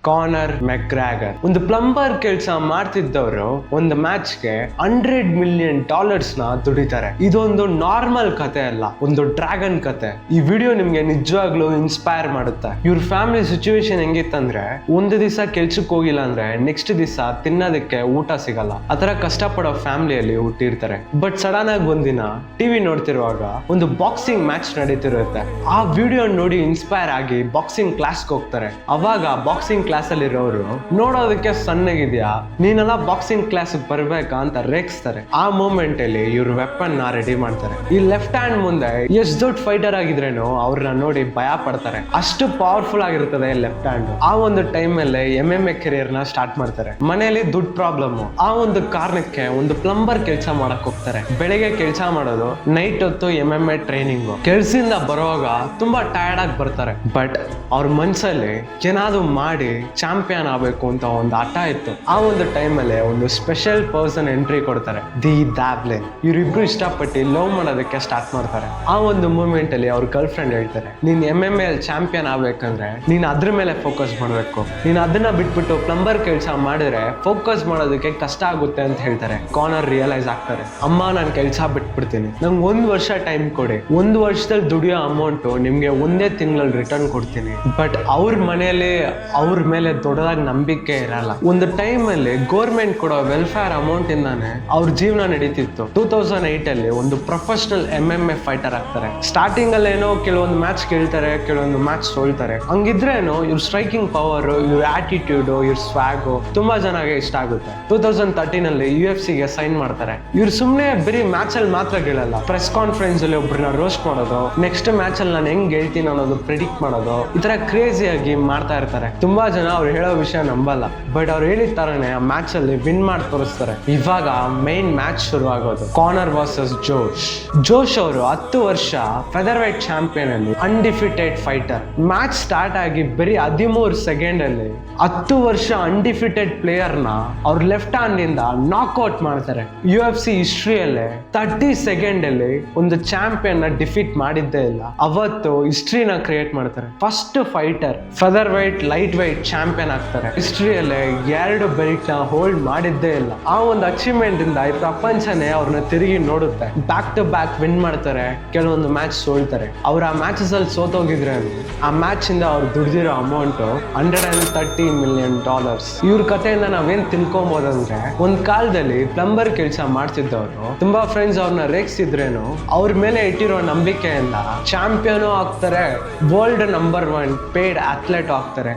Connor ಮೆಕ್ಗ್ರಾಗರ್. ಒಂದು plumber ಕೆಲಸ ಮಾಡ್ತಿದ್ದವರು ಒಂದು ಮ್ಯಾಚ್ಗೆ $100 million ನ ದುಡಿತಾರೆ. ಇದೊಂದು ನಾರ್ಮಲ್ ಕತೆ ಅಲ್ಲ, ಒಂದು ಡ್ರ್ಯಾಗನ್ ಕತೆ. ಈ ವಿಡಿಯೋ ನಿಮ್ಗೆ ನಿಜವಾಗ್ಲೂ ಇನ್ಸ್ಪೈರ್ ಮಾಡುತ್ತೆ. ಇವ್ರ ಫ್ಯಾಮಿಲಿ ಸಿಚುವೇಶನ್ ಹೆಂಗಿತ್ತಂದ್ರೆ, ಒಂದು ದಿವಸ ಕೆಲ್ಸಕ್ಕೆ ಹೋಗಿಲ್ಲ ಅಂದ್ರೆ ನೆಕ್ಸ್ಟ್ ದಿವಸ ತಿನ್ನೋದಕ್ಕೆ ಊಟ ಸಿಗಲ್ಲ. ಆತರ ಕಷ್ಟಪಡೋ ಫ್ಯಾಮಿಲಿಯಲ್ಲಿ ಹುಟ್ಟಿರ್ತಾರೆ. ಬಟ್ ಸಡನ್ ಆಗಿ ಒಂದಿನ ಟಿವಿ ನೋಡ್ತಿರುವಾಗ ಒಂದು ಬಾಕ್ಸಿಂಗ್ ಮ್ಯಾಚ್ ನಡೀತಿರುತ್ತೆ. ಆ ವಿಡಿಯೋ ನೋಡಿ ಇನ್ಸ್ಪೈರ್ ಆಗಿ ಬಾಕ್ಸಿಂಗ್ ಕ್ಲಾಸ್ಗೆ ಹೋಗ್ತಾರೆ. ಅವಾಗ ಬಾಕ್ಸಿಂಗ್ ಕ್ಲಾಸ್ ಅಲ್ಲಿ ಇರೋರು ನೋಡೋದಕ್ಕೆ ಸಣ್ಣಗಿದ್ಯಾ, ನೀನೆಲ್ಲ ಬಾಕ್ಸಿಂಗ್ ಕ್ಲಾಸ್ ಬರ್ಬೇಕಾ ಅಂತ ರೇಗಿಸ್ತಾರೆ. ಆ ಮೂಮೆಂಟ್ ಅಲ್ಲಿ ಇವ್ರ ವೆಪನ್ ನ ರೆಡಿ ಮಾಡ್ತಾರೆ. ಈ ಲೆಫ್ಟ್ ಹ್ಯಾಂಡ್ ಮುಂದೆ ಎಷ್ಟು ದೊಡ್ಡ ಫೈಟರ್ ಆಗಿದ್ರೇನು ಅವ್ರನ್ನ ನೋಡಿ ಭಯ ಪಡ್ತಾರೆ. ಅಷ್ಟು ಪವರ್ಫುಲ್ ಆಗಿರ್ತದೆ ಲೆಫ್ಟ್ ಹ್ಯಾಂಡ್. ಆ ಒಂದು ಟೈಮ್ ಅಲ್ಲಿ MMA ಕೆರಿಯರ್ ನ ಸ್ಟಾರ್ಟ್ ಮಾಡ್ತಾರೆ. ಮನೆಯಲ್ಲಿ ದುಡ್ಡು ಪ್ರಾಬ್ಲಮ್. ಆ ಒಂದು ಕಾರಣಕ್ಕೆ ಒಂದು ಪ್ಲಂಬರ್ ಕೆಲಸ ಮಾಡಕ್ ಹೋಗ್ತಾರೆ. ಬೆಳಿಗ್ಗೆ ಕೆಲಸ ಮಾಡೋದು, ನೈಟ್ ಹೊತ್ತು MMA ಟ್ರೈನಿಂಗ್. ಕೆಲ್ಸದಿಂದ ಬರುವಾಗ ತುಂಬಾ ಟಯರ್ಡ್ ಆಗಿ ಬರ್ತಾರೆ. ಬಟ್ ಅವ್ರ ಮನ್ಸಲ್ಲಿ ಏನಾದ್ರು ಮಾಡಿ ಚಾಂಪಿಯನ್ ಆಗ್ಬೇಕು ಅಂತ ಒಂದು ಆಟ ಇತ್ತು. ಆ ಒಂದು ಟೈಮ್ ಅಲ್ಲಿ ಒಂದು ಸ್ಪೆಷಲ್ ಪರ್ಸನ್ ಎಂಟ್ರಿ ಕೊಡ್ತಾರೆ, ದಿ ಡ್ಯಾಬ್ಲಿನ್. ಇವರಿಬ್ರು ಇಷ್ಟಪಟ್ಟು ಲವ್ ಮಾಡೋದಕ್ಕೆ ಸ್ಟಾರ್ಟ್ ಮಾಡ್ತಾರೆ. ಆ ಒಂದು ಮೂಮೆಂಟ್ ಅಲ್ಲಿ ಅವ್ರ ಗರ್ಲ್ ಫ್ರೆಂಡ್ ಹೇಳ್ತಾರೆ, ನೀನ್ MMA ಅಲ್ಲಿ ಚಾಂಪಿಯನ್ ಆಗ್ಬೇಕಂದ್ರೆ ನೀನ್ ಅದ್ರ ಮೇಲೆ ಫೋಕಸ್ ಮಾಡ್ಬೇಕು. ನೀನ್ ಅದನ್ನ ಬಿಟ್ಬಿಟ್ಟು ಪ್ಲಂಬರ್ ಕೆಲಸ ಮಾಡಿದ್ರೆ ಫೋಕಸ್ ಮಾಡೋದಕ್ಕೆ ಕಷ್ಟ ಆಗುತ್ತೆ ಅಂತ ಹೇಳ್ತಾರೆ. ಕಾನರ್ ರಿಯಲೈಸ್ ಆಗ್ತಾರೆ, ಅಮ್ಮ ನಾನು ಕೆಲಸ ಬಿಟ್ಬಿಡ್ತೀನಿ, ನಂಗೆ 1 ವರ್ಷ ಟೈಮ್ ಕೊಡಿ. 1 ವರ್ಷದಲ್ಲಿ ದುಡಿಯೋ ಅಮೌಂಟ್ ನಿಮ್ಗೆ 1 ತಿಂಗಳಲ್ಲಿ ರಿಟರ್ನ್ ಕೊಡ್ತೀನಿ. ಬಟ್ ಅವ್ರ ಮನೆಯಲ್ಲಿ ಅವ್ರ ಮೇಲೆ ದೊಡ್ಡದಾಗಿ ನಂಬಿಕೆ ಇರಲ್ಲ. ಒಂದು ಟೈಮ್ ಅಲ್ಲಿ ಗೌರ್ಮೆಂಟ್ ಕೊಡೋ ವೆಲ್ಫೇರ್ ಅಮೌಂಟ್ ಇಂದಾನೆ ಅವ್ರ ಜೀವನ ನಡೀತಿತ್ತು. 2008 ಅಲ್ಲಿ ಒಂದು ಪ್ರೊಫೆಷನಲ್ MMA ಫೈಟರ್ ಆಗ್ತಾರೆ. ಸ್ಟಾರ್ಟಿಂಗ್ ಅಲ್ಲಿ ಏನೋ ಕೆಲವೊಂದು ಮ್ಯಾಚ್ ಗೆಲ್ತಾರೆ, ಕೆಲವೊಂದು ಮ್ಯಾಚ್ ಸೋಲ್ತಾರೆ. ಹಂಗಿದ್ರೇನು ಇವ್ರ ಸ್ಟ್ರೈಕಿಂಗ್ ಪವರ್, ಇವ್ರ ಆಟಿಟ್ಯೂಡ್, ಇವ್ರ ಸ್ವಾಗ್ ತುಂಬಾ ಜನಗೆ ಇಷ್ಟ ಆಗುತ್ತೆ. 2013 ಅಲ್ಲಿ UFC ಗೆ ಸೈನ್ ಮಾಡ್ತಾರೆ. ಇವ್ರು ಸುಮ್ನೆ ಬರೀ ಮ್ಯಾಚ್ ಅಲ್ಲಿ ಮಾತ್ರ ಗೆಲ್ಲಲ್ಲ, ಪ್ರೆಸ್ ಕಾನ್ಫರೆನ್ಸ್ ಅಲ್ಲಿ ಒಬ್ಬರನ್ನ ರೋಸ್ಟ್ ಮಾಡೋದು, ನೆಕ್ಸ್ಟ್ ಮ್ಯಾಚ್ ಅಲ್ಲಿ ನಾನು ಹೆಂಗ್ ಗೆಲ್ತೀನಿ ಅನ್ನೋದು ಪ್ರಿಡಿಕ್ಟ್ ಮಾಡೋದು, ಈ ತರ ಕ್ರೇಜಿ ಆಗಿ ಮಾಡ್ತಾ ಇರ್ತಾರೆ. ತುಂಬಾ ಜನ ಅವ್ರು ಹೇಳೋ ವಿಷಯ ನಂಬಲ್ಲ. ಬಟ್ ಅವ್ರು ಹೇಳಿದ ತರನೇ ಆ ಮ್ಯಾಚ್ ಅಲ್ಲಿ ವಿನ್ ಮಾಡಿ ತೋರಿಸ್ತಾರೆ. ಇವಾಗ ಮೈನ್ ಮ್ಯಾಚ್ ಶುರು ಆಗೋದು, ಕಾನರ್ ವರ್ಸಸ್ ಜೋಶ್. ಜೋಶ್ ಅವರು 10 ವರ್ಷ ಫೆದರ್ ವೇಟ್ ಚಾಂಪಿಯನ್ ಅಲ್ಲಿ ಅನ್ಡಿಫಿಟೆಡ್ ಫೈಟರ್. ಮ್ಯಾಚ್ ಸ್ಟಾರ್ಟ್ ಆಗಿ ಬರೀ 13 ಸೆಕೆಂಡ್ ಅಲ್ಲಿ 10 ವರ್ಷ ಅನ್ಡಿಫಿಟೆಡ್ ಪ್ಲೇಯರ್ ನ ಅವ್ರ ಲೆಫ್ಟ್ ಹ್ಯಾಂಡ್ ಇಂದ ನಾಕ್ಔಟ್ ಮಾಡ್ತಾರೆ. UFC ಹಿಸ್ಟ್ರಿಯಲ್ಲೇ 30 ಸೆಕೆಂಡ್ ಅಲ್ಲಿ ಒಂದು ಚಾಂಪಿಯನ್ ನ ಡಿಫೀಟ್ ಮಾಡಿದ್ದೇ ಇಲ್ಲ. ಅವತ್ತು ಹಿಸ್ಟ್ರಿನ ಕ್ರಿಯೇಟ್ ಮಾಡ್ತಾರೆ. First fighter featherweight lightweight champion ಆಗ್ತಾರೆ. ಹಿಸ್ಟ್ರಿಯಲ್ಲೇ 2 ಬೆಲ್ಟ್ ನ ಹೋಲ್ಡ್ ಮಾಡಿದ್ದೇ ಇಲ್ಲ. ಆ ಒಂದು ಅಚೀವ್ಮೆಂಟ್ ಇಂದ ಈ ಪ್ರಪಂಚನೇ ಅವ್ರನ್ನ ತಿರುಗಿ ನೋಡುತ್ತೆ. ಬ್ಯಾಕ್ ಟು ಬ್ಯಾಕ್ ವಿನ್ ಮಾಡ್ತಾರೆ, ಕೆಲವೊಂದು ಮ್ಯಾಚ್ ಸೋಲ್ತಾರೆ. ಅವ್ರ ಆ ಮ್ಯಾಚಸ್ ಅಲ್ಲಿ ಸೋತೋಗಿದ್ರೆ ಆ ಮ್ಯಾಚ್ ಇಂದ ಅವ್ರು ದುಡ್ದಿರೋ ಅಮೌಂಟ್ $130 million. ಇವ್ರ ಕಥೆಯಿಂದ ನಾವೇನ್ ತಿಳ್ಕೊಬೋದಂದ್ರೆ, ಒಂದ್ ಕಾಲದಲ್ಲಿ ಪ್ಲಂಬರ್ ಕೆಲಸ ಮಾಡ್ತಿದ್ದವರು ತುಂಬಾ ಫ್ರೆಂಡ್ಸ್ ಅವ್ರನ್ನ ರೇಗಿಸಿದ್ರೇನು ಅವ್ರ ಮೇಲೆ ಇಟ್ಟಿರೋ ನಂಬಿಕೆಯಿಂದ ಚಾಂಪಿಯನ್ ಆಗ್ತಾರೆ, ವರ್ಲ್ಡ್ ನಂಬರ್ 1 ಪೇಡ್ ಅಥ್ಲೆಟ್ ಆಗ್ತಾರೆ.